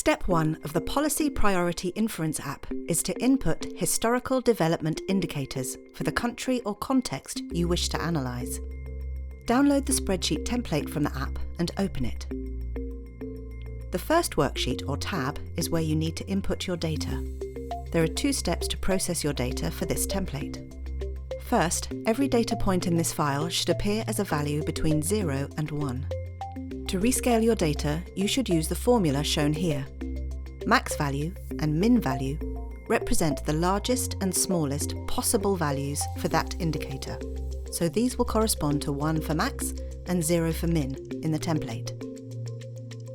Step 1 of the Policy Priority Inference app is to input historical development indicators for the country or context you wish to analyse. Download the spreadsheet template from the app and open it. The first worksheet or tab is where you need to input your data. There are 2 steps to process your data for this template. First, every data point in this file should appear as a value between 0 and 1. To rescale your data, you should use the formula shown here. Max value and min value represent the largest and smallest possible values for that indicator, so these will correspond to 1 for max and 0 for min in the template.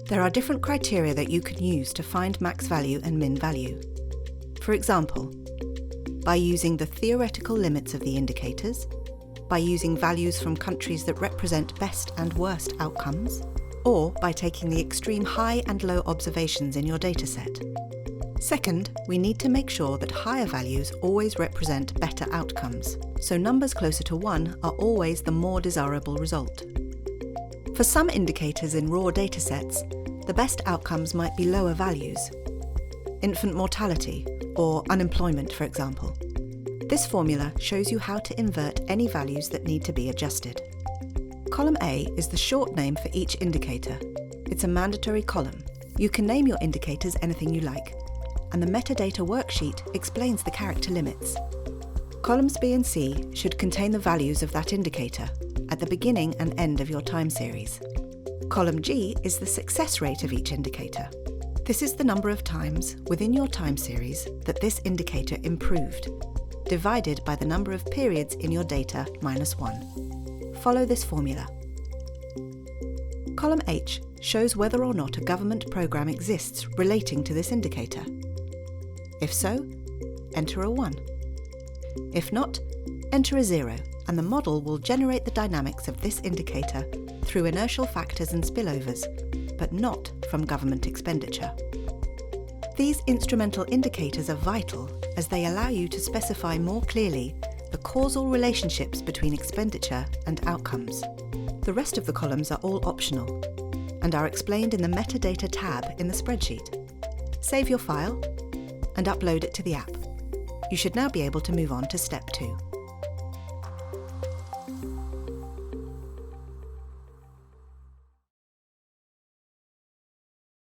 There are different criteria that you can use to find max value and min value. For example, by using the theoretical limits of the indicators, by using values from countries that represent best and worst outcomes, or by taking the extreme high and low observations in your dataset. Second, we need to make sure that higher values always represent better outcomes, so numbers closer to 1 are always the more desirable result. For some indicators in raw datasets, the best outcomes might be lower values. Infant mortality, or unemployment, for example. This formula shows you how to invert any values that need to be adjusted. Column A is the short name for each indicator. It's a mandatory column. You can name your indicators anything you like, and the metadata worksheet explains the character limits. Columns B and C should contain the values of that indicator at the beginning and end of your time series. Column G is the success rate of each indicator. This is the number of times within your time series that this indicator improved, divided by the number of periods in your data minus 1. Follow this formula. Column H shows whether or not a government programme exists relating to this indicator. If so, enter a 1. If not, enter a 0, and the model will generate the dynamics of this indicator through inertial factors and spillovers, but not from government expenditure. These instrumental indicators are vital as they allow you to specify more clearly the causal relationships between expenditure and outcomes. The rest of the columns are all optional and are explained in the metadata tab in the spreadsheet. Save your file and upload it to the app. You should now be able to move on to step 2.